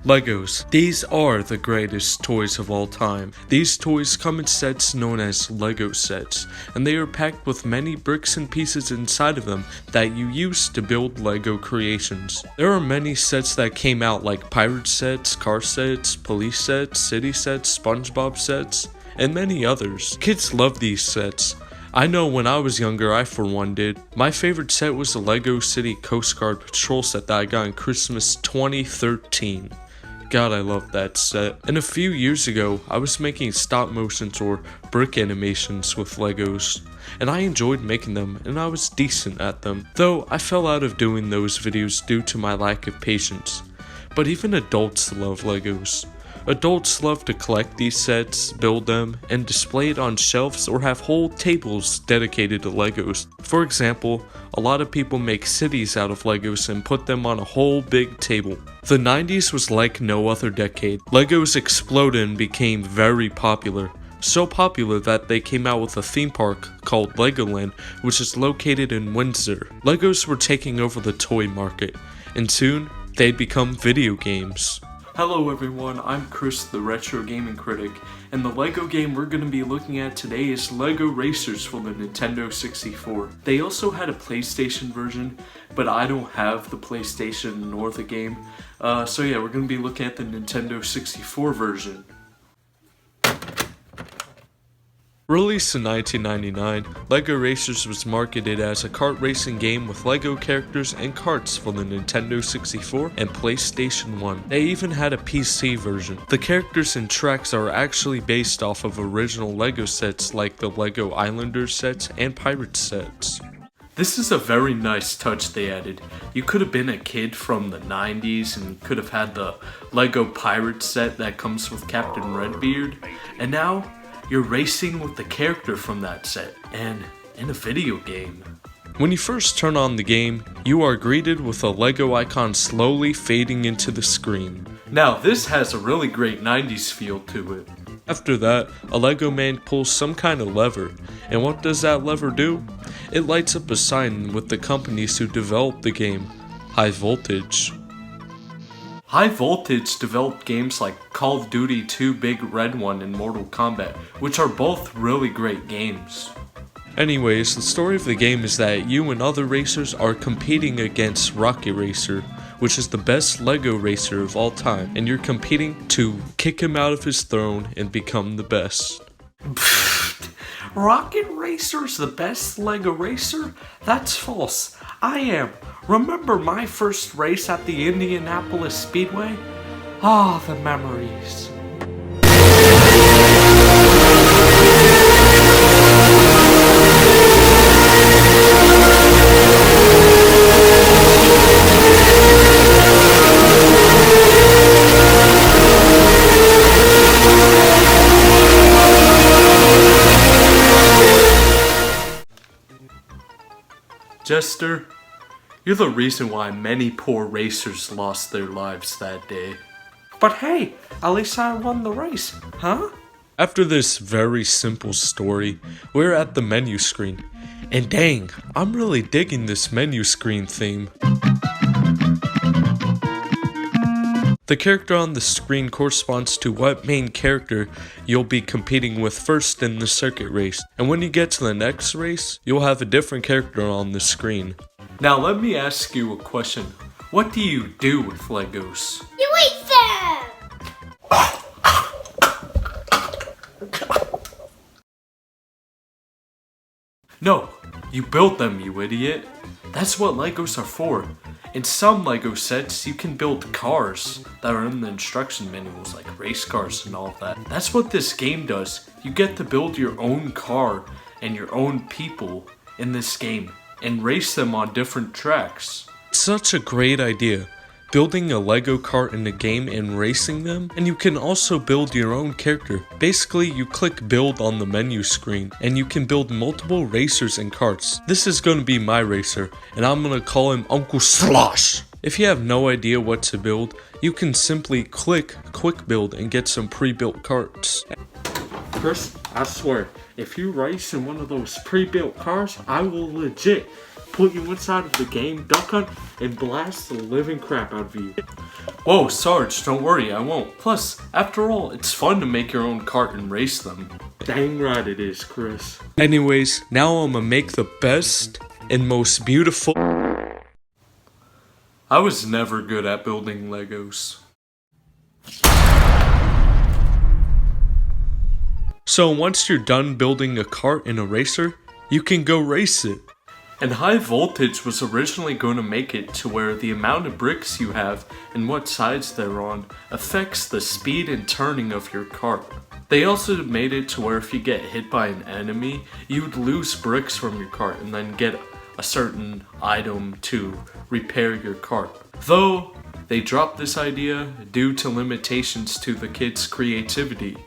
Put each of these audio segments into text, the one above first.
Legos. These are the greatest toys of all time. These toys come in sets known as Lego sets, and they are packed with many bricks and pieces inside of them that you use to build Lego creations. There are many sets that came out like pirate sets, car sets, police sets, city sets, SpongeBob sets, and many others. Kids love these sets. I know when I was younger, I for one did. My favorite set was the Lego City Coast Guard Patrol set that I got in Christmas 2013. God, I love that set. And a few years ago, I was making stop motions or brick animations with Legos, and I enjoyed making them, and I was decent at them. Though, I fell out of doing those videos due to my lack of patience. But even adults love Legos. Adults love to collect these sets, build them, and display it on shelves or have whole tables dedicated to Legos. For example, a lot of people make cities out of Legos and put them on a whole big table. The 90s was like no other decade. Legos exploded and became very popular. So popular that they came out with a theme park called Legoland, which is located in Windsor. Legos were taking over the toy market, and soon they'd become video games. Hello everyone, I'm Chris, the Retro Gaming Critic, and the LEGO game we're going to be looking at today is LEGO Racers for the Nintendo 64. They also had a PlayStation version, but I don't have the PlayStation nor the game, so yeah, we're going to be looking at the Nintendo 64 version. Released in 1999, LEGO Racers was marketed as a kart racing game with LEGO characters and karts for the Nintendo 64 and PlayStation 1. They even had a PC version. The characters and tracks are actually based off of original LEGO sets like the LEGO Islanders sets and Pirates sets. This is a very nice touch they added. You could have been a kid from the 90s and you could have had the LEGO Pirates set that comes with Captain Redbeard, and now you're racing with the character from that set, and in a video game. When you first turn on the game, you are greeted with a LEGO icon slowly fading into the screen. Now this has a really great 90s feel to it. After that, a LEGO man pulls some kind of lever, and what does that lever do? It lights up a sign with the companies who developed the game, High Voltage. High Voltage developed games like Call of Duty 2 Big Red One and Mortal Kombat, which are both really great games. Anyways, the story of the game is that you and other racers are competing against Rocket Racer, which is the best LEGO racer of all time, and you're competing to kick him out of his throne and become the best. Rocket Racer's the best LEGO racer? That's false. I am. Remember my first race at the Indianapolis Speedway? Ah, the memories. Jester, you're the reason why many poor racers lost their lives that day. But hey, at least I won the race, huh? After this very simple story, we're at the menu screen. And dang, I'm really digging this menu screen theme. The character on the screen corresponds to what main character you'll be competing with first in the circuit race. And when you get to the next race, you'll have a different character on the screen. Now let me ask you a question. What do you do with Legos? You eat them! No, you build them, you idiot. That's what Legos are for. In some Lego sets, you can build cars that are in the instruction manuals, like race cars and all of that. That's what this game does. You get to build your own car and your own people in this game and race them on different tracks. Such a great idea. Building a Lego kart in the game and racing them, and you can also build your own character. Basically, you click build on the menu screen and you can build multiple racers and karts. This is going to be my racer and I'm going to call him Uncle Slosh. If you have no idea what to build, you can simply click quick build and get some pre-built karts. Chris, I swear, if you race in one of those pre-built cars, I will legit put you inside of the game, duck hunt, and blast the living crap out of you. Whoa, Sarge, don't worry, I won't. Plus, after all, it's fun to make your own kart and race them. Dang right it is, Chris. Anyways, now I'm gonna make the best and most beautiful. I was never good at building Legos. So once you're done building a kart and a racer, you can go race it. And high voltage was originally going to make it to where the amount of bricks you have and what sides they're on affects the speed and turning of your kart. They also made it to where if you get hit by an enemy, you'd lose bricks from your kart and then get a certain item to repair your kart. Though, they dropped this idea due to limitations to the kids' creativity.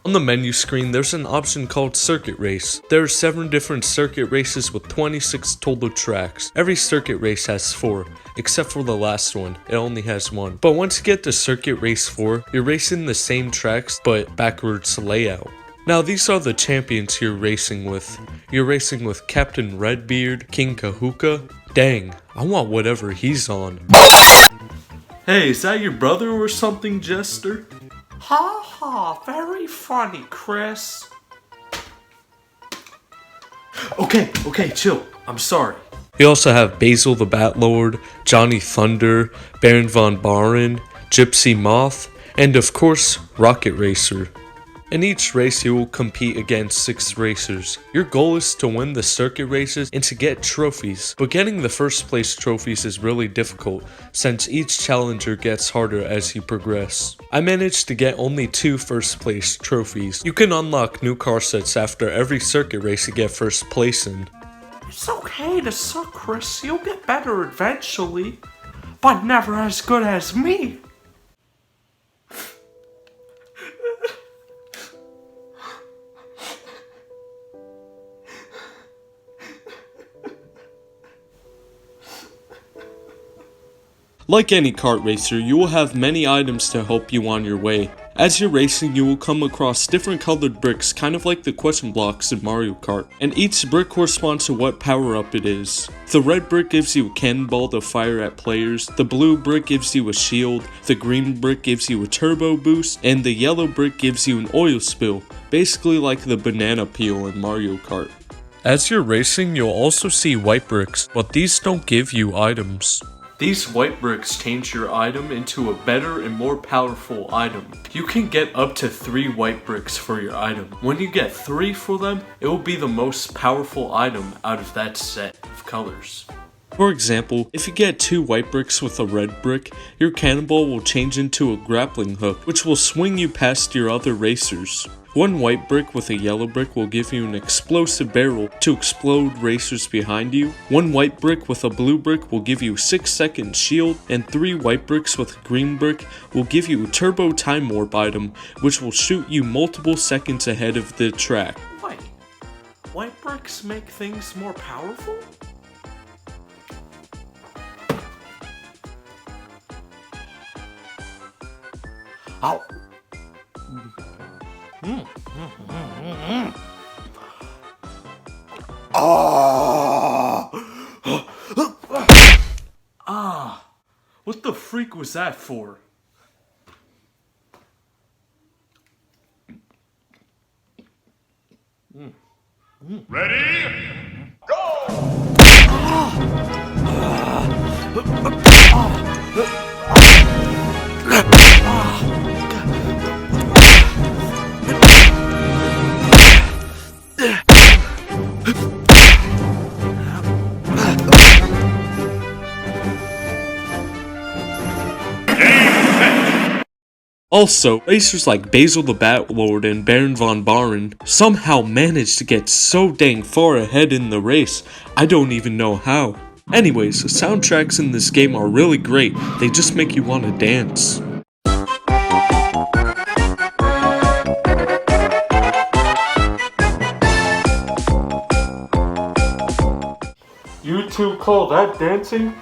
On the menu screen, there's an option called Circuit Race. There are 7 different circuit races with 26 total tracks. Every circuit race has 4, except for the last one, it only has 1. But once you get to Circuit Race 4, you're racing the same tracks, but backwards layout. Now these are the champions you're racing with. You're racing with Captain Redbeard, King Kahuka. Dang, I want whatever he's on. Hey, is that your brother or something, Jester? Ha ha, very funny, Chris. Okay, chill. I'm sorry. We also have Basil the Batlord, Johnny Thunder, Baron von Baren, Gypsy Moth, and of course, Rocket Racer. In each race, you will compete against 6 racers. Your goal is to win the circuit races and to get trophies, but getting the first place trophies is really difficult since each challenger gets harder as you progress. I managed to get only 2 first place trophies. You can unlock new car sets after every circuit race you get first place in. It's okay to suck, Chris. You'll get better eventually, but never as good as me. Like any kart racer, you will have many items to help you on your way. As you're racing, you will come across different colored bricks, kind of like the question blocks in Mario Kart, and each brick corresponds to what power-up it is. The red brick gives you a cannonball to fire at players, the blue brick gives you a shield, the green brick gives you a turbo boost, and the yellow brick gives you an oil spill, basically like the banana peel in Mario Kart. As you're racing, you'll also see white bricks, but these don't give you items. These white bricks change your item into a better and more powerful item. You can get up to 3 white bricks for your item. When you get 3 for them, it will be the most powerful item out of that set of colors. For example, if you get 2 white bricks with a red brick, your cannonball will change into a grappling hook, which will swing you past your other racers. 1 white brick with a yellow brick will give you an explosive barrel to explode racers behind you. 1 white brick with a blue brick will give you a 6-second shield, and 3 white bricks with a green brick will give you a turbo time warp item, which will shoot you multiple seconds ahead of the track. Wait, white bricks make things more powerful? Oh. What the freak was that for? Ready? Go! Also, racers like Basil the Batlord and Baron von Baren somehow managed to get so dang far ahead in the race, I don't even know how. Anyways, the soundtracks in this game are really great, they just make you want to dance. You two call that dancing?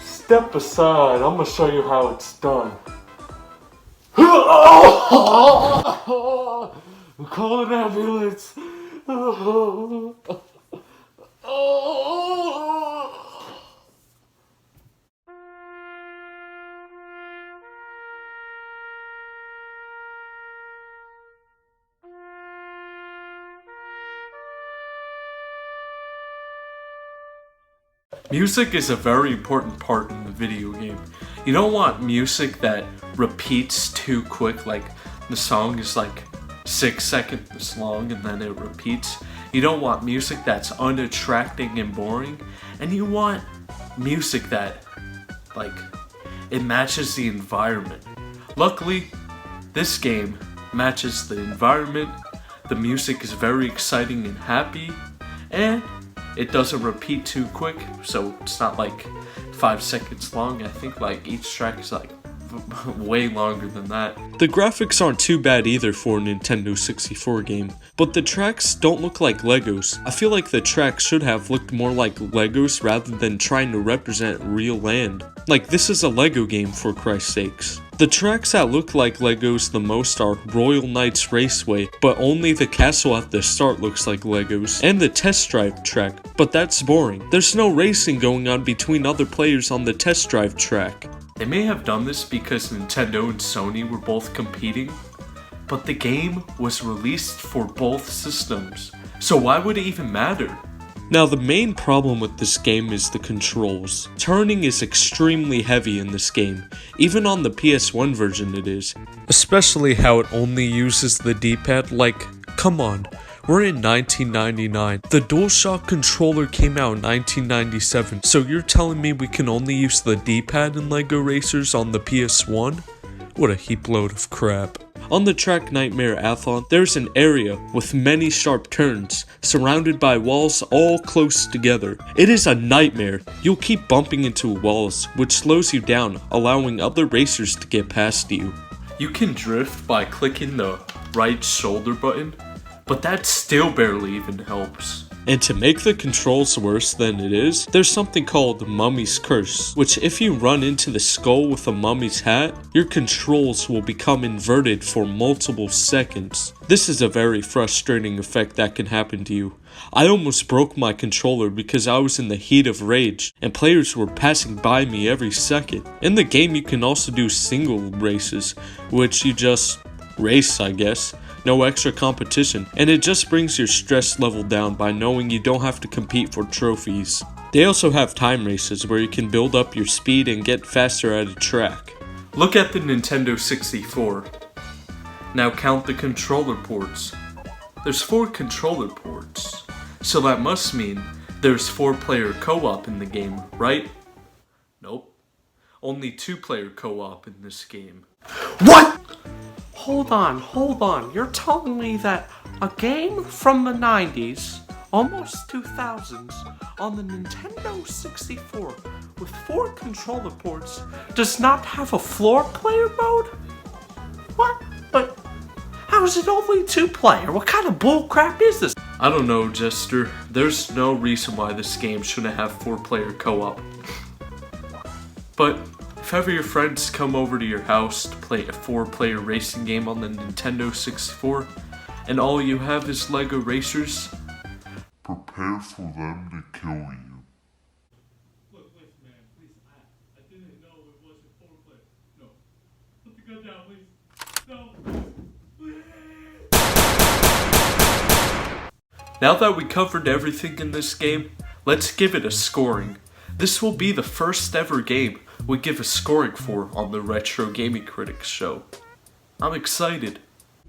Step aside, I'm gonna show you how it's done. Call an ambulance. Music is a very important part in the video game. You don't want music that repeats too quick, like the song is like 6 seconds long and then it repeats. You don't want music that's unattracting and boring, and you want music that, like, it matches the environment. Luckily, this game matches the environment, the music is very exciting and happy, and it doesn't repeat too quick, so it's not like 5 seconds long. I think like each track is like way longer than that. The graphics aren't too bad either for a Nintendo 64 game, but the tracks don't look like Legos. I feel like the tracks should have looked more like Legos rather than trying to represent real land. Like, this is a Lego game, for Christ's sakes. The tracks that look like Legos the most are Royal Knights Raceway, but only the castle at the start looks like Legos, and the test drive track, but that's boring. There's no racing going on between other players on the test drive track. They may have done this because Nintendo and Sony were both competing, but the game was released for both systems, so why would it even matter? Now, the main problem with this game is the controls. Turning is extremely heavy in this game, even on the PS1 version it is. Especially how it only uses the D-pad, like, come on. We're in 1999. The DualShock controller came out in 1997, so you're telling me we can only use the D-pad in LEGO Racers on the PS1? What a heap load of crap. On the track Nightmare Athlon, there's an area with many sharp turns, surrounded by walls all close together. It is a nightmare. You'll keep bumping into walls, which slows you down, allowing other racers to get past you. You can drift by clicking the right shoulder button, but that still barely even helps. And to make the controls worse than it is, there's something called Mummy's Curse, which if you run into the skull with a mummy's hat, your controls will become inverted for multiple seconds. This is a very frustrating effect that can happen to you. I almost broke my controller because I was in the heat of rage, and players were passing by me every second. In the game you can also do single races, which you just race, I guess. No extra competition, and it just brings your stress level down by knowing you don't have to compete for trophies. They also have time races where you can build up your speed and get faster at a track. Look at the Nintendo 64. Now count the controller ports. There's 4 controller ports, so that must mean there's 4-player co-op in the game, right? Nope. Only 2-player co-op in this game. What? Hold on. You're telling me that a game from the 90s, almost 2000s, on the Nintendo 64 with 4 controller ports does not have a 4-player mode? What? But how is it only 2-player? What kind of bullcrap is this? I don't know, Jester. There's no reason why this game shouldn't have 4-player co-op. But if ever your friends come over to your house to play a 4-player racing game on the Nintendo 64, and all you have is Lego racers, Prepare for them to kill you. Look, listen, man, please, I didn't know it wasn't foreplay. No. Put the gun down, please. No, please. Now that we covered everything in this game, let's give it a scoring. This will be the first ever game we give a scoring for on the Retro Gaming Critic show. I'm excited.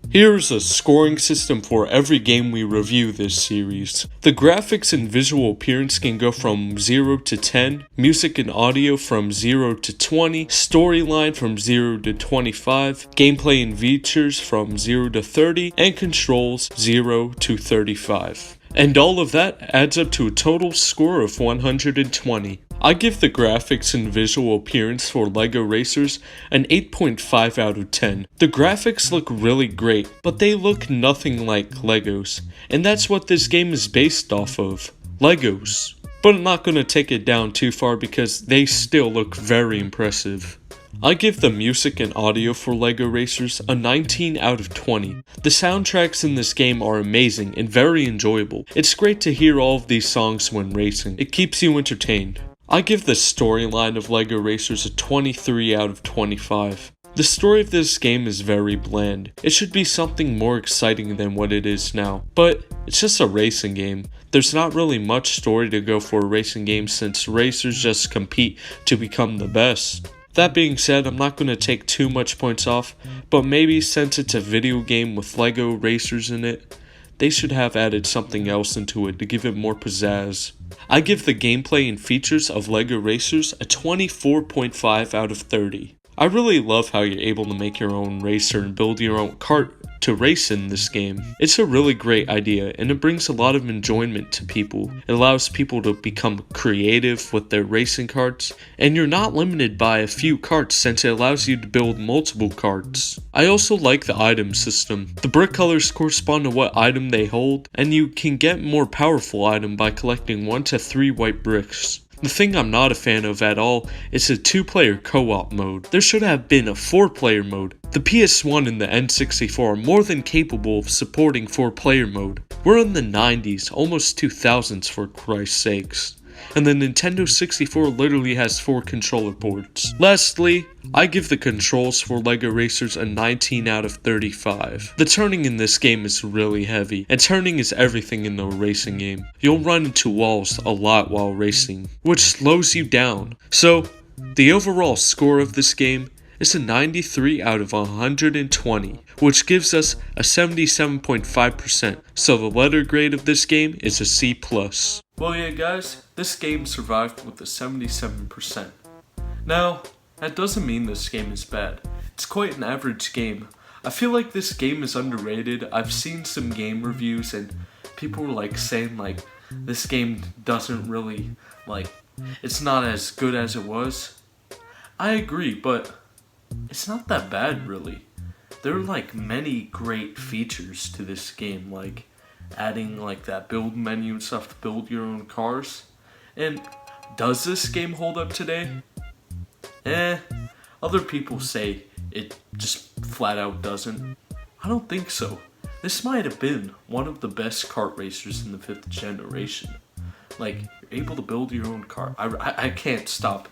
Here's a scoring system for every game we review this series. The graphics and visual appearance can go from 0 to 10, music and audio from 0 to 20, storyline from 0 to 25, gameplay and features from 0 to 30, and controls 0 to 35. And all of that adds up to a total score of 120. I give the graphics and visual appearance for LEGO Racers an 8.5 out of 10. The graphics look really great, but they look nothing like Legos, and that's what this game is based off of, Legos. But I'm not gonna take it down too far because they still look very impressive. I give the music and audio for LEGO Racers a 19 out of 20. The soundtracks in this game are amazing and very enjoyable. It's great to hear all of these songs when racing. It keeps you entertained. I give the storyline of LEGO Racers a 23 out of 25. The story of this game is very bland. It should be something more exciting than what it is now. But it's just a racing game. There's not really much story to go for a racing game since racers just compete to become the best. That being said, I'm not going to take too much points off, but maybe since it's a video game with LEGO Racers in it, they should have added something else into it to give it more pizzazz. I give the gameplay and features of LEGO Racers a 24.5 out of 30. I really love how you're able to make your own racer and build your own kart to race in this game. It's a really great idea and it brings a lot of enjoyment to people. It allows people to become creative with their racing karts, and you're not limited by a few karts since it allows you to build multiple karts. I also like the item system. The brick colors correspond to what item they hold, and you can get more powerful item by collecting 1 to 3 white bricks. The thing I'm not a fan of at all is a 2-player co-op mode. There should have been a 4-player mode. The PS1 and the N64 are more than capable of supporting 4-player mode. We're in the 90s, almost 2000s for Christ's sakes. And the Nintendo 64 literally has 4 controller ports. Lastly, I give the controls for LEGO Racers a 19 out of 35. The turning in this game is really heavy, and turning is everything in a racing game. You'll run into walls a lot while racing, which slows you down. So, the overall score of this game is a 93 out of 120, which gives us a 77.5%, so the letter grade of this game is a C+. Well yeah guys, this game survived with a 77%. Now, that doesn't mean this game is bad. It's quite an average game. I feel like this game is underrated. I've seen some game reviews and people were like saying like this game doesn't really it's not as good as it was. I agree, but it's not that bad really. There are like many great features to this game, like adding like that build menu and stuff to build your own cars. And does this game hold up today? Other people say it just flat out doesn't. I don't think so. This might have been one of the best kart racers in the 5th generation. Like, you're able to build your own car. I can't stop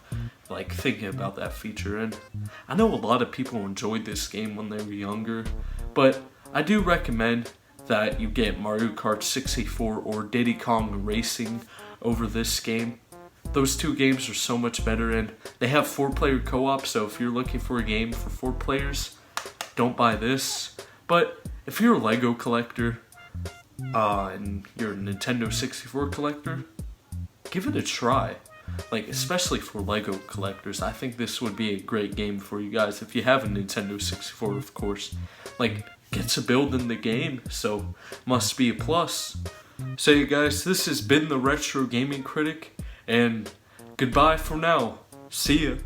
like thinking about that feature, and I know a lot of people enjoyed this game when they were younger, but I do recommend that you get Mario Kart 64 or Diddy Kong Racing over this game. Those two games are so much better, and they have 4-player co-op, so if you're looking for a game for 4 players, don't buy this. But if you're a LEGO collector, and you're a Nintendo 64 collector, give it a try. Like, especially for LEGO collectors, I think this would be a great game for you guys. If you have a Nintendo 64, of course. Like, get to build in the game, so must be a plus. So you guys, this has been the Retro Gaming Critic, and goodbye for now. See ya.